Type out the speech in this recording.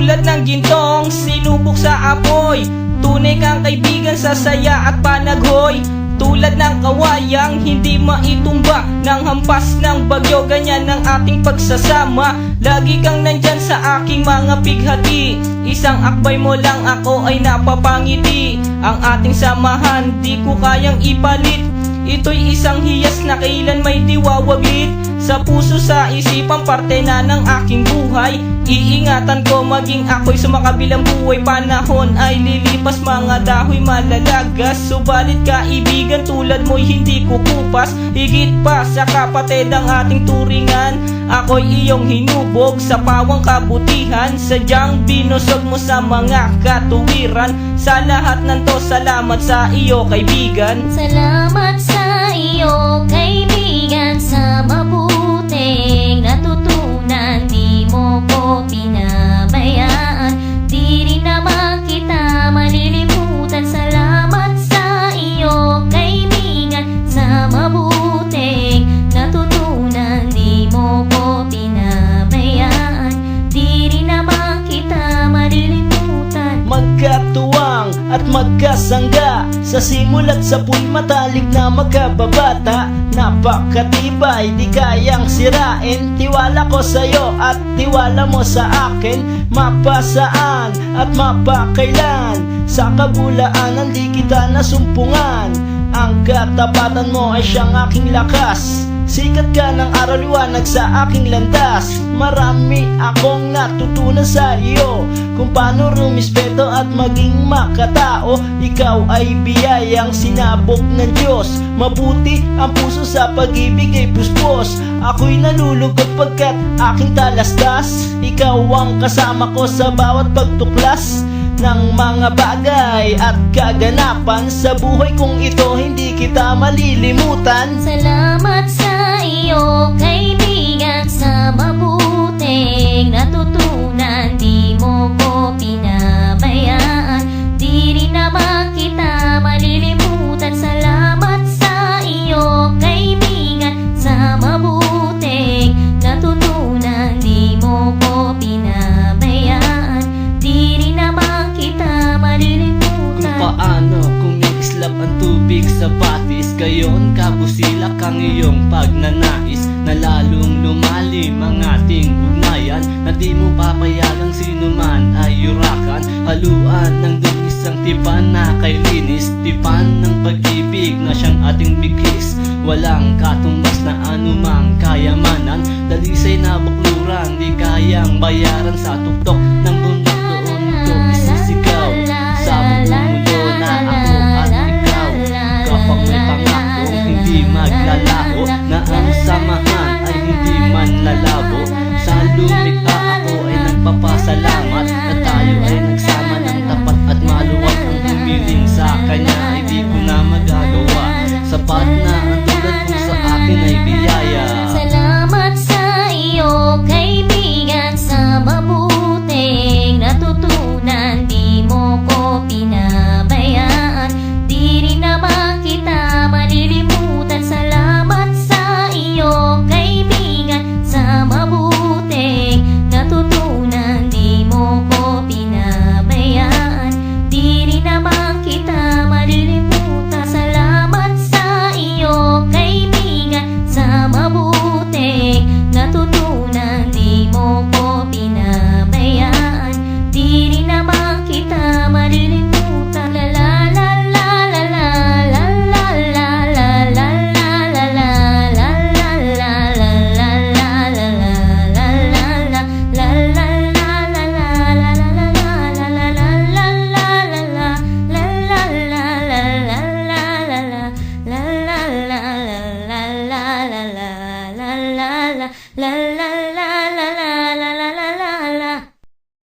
Tulad ng gintong sinubok sa apoy, tunay kang kaibigan sa saya at panaghoy. Tulad ng kawayang hindi maitumba ng hampas ng bagyo, ganyan ang ating pagsasama. Lagi kang nandyan sa aking mga pighati, isang akbay mo lang ako ay napapangiti. Ang ating samahan di ko kayang ipalit, ito'y isang hiyas na kailan may diwawaglit. Sa puso, sa isipan, parte na ng aking buhay. Iingatan ko maging ako'y sumakabilang buhay. Panahon ay lilipas, mga dahoy malalagas, subalit kaibigan tulad mo'y hindi kukupas. Higit pa sa kapatid ang ating turingan, ako'y iyong hinubog sa pawang kabutihan. Sadyang binusog mo sa mga katuwiran. Sa lahat ng to, salamat sa iyo kaibigan. Salamat sa iyo kaibigan, sa mabuting natutunan. Di mo ko pinabayaan, di rin naman kita malilimutan. Salamat sa iyo kaibigan, sa mabuting natutunan. Di mo ko pinabayaan, di rin naman kita malilimutan. Magkatuwang at magkasangga, sa simula't sa puwing matalik na magkababata. Napakatibay, di kayang sirain, tiwala ko sa'yo at tiwala mo sa akin. Mapasaan at mapakailan, sa kabulaanan di kita nasumpungan. Ang katapatan mo ay siyang aking lakas, sikat ka ng araw liwanag sa aking landas. Marami akong natutunan sa iyo, kung paano rumispeto at maging makatao. Ikaw ay biyayang sinabog ng Diyos, mabuti ang puso sa pag-ibig ay puspos. Ako'y nalulugod pagkat aking talastas, ikaw ang kasama ko sa bawat pagtuklas ng mga bagay at kaganapan. Sa buhay kong ito hindi kita malilimutan. Salamat sa iyo kaibigan, sa mabuting natutunan. Di mo ko pinabayaan, di rin naman kita malilimutan. Salamat sa iyo kaibigan, sa mabuting natutunan. Di mo ko pinabayaan, di rin naman kita malilimutan. Kung paano kumikislap ang tubig sa batis, gayon kabusilak ang iyong pagnanais, na lalong lumalim ang ating ugnayan. Na di mo papayagang sino man ay yurakan, haluan ng dugis ang tipan na kay linis. Tipan ng pag-ibig na siyang ating bigis, walang katumbas na anumang kayamanan. Dalisay na bukluran, di kayang bayaran. Sa tuktok ng bundok doon ko isisigaw, sa bumulo na ako at ikaw. Kapag may pangakong hindi maglalaho, na ang samahan ay hindi man lalabo. Sa lumikha ako ay nagpapasalamat, na tayo ay nagsama ng tapat at maluwag. Ang humiling sa kanya ay di ko na magagawa, sapat na ang tulad mo sa akin ay biyaya. Salamat sa iyo kaibigan, sa mabuting natutunan. Di mo ko pinabayaan, di rin naman kita malilimutan. Salamat sa iyo kaibigan, sa mabuting natutunan. Di mo ko pinabayaan, di rin naman kita malilimutan. Salamat sa iyo kaibigan, sa mabuting natutunan. Di mo ko pinabayaan, di rin naman kita malilimutan. La la la la la la la la la la la la la la la la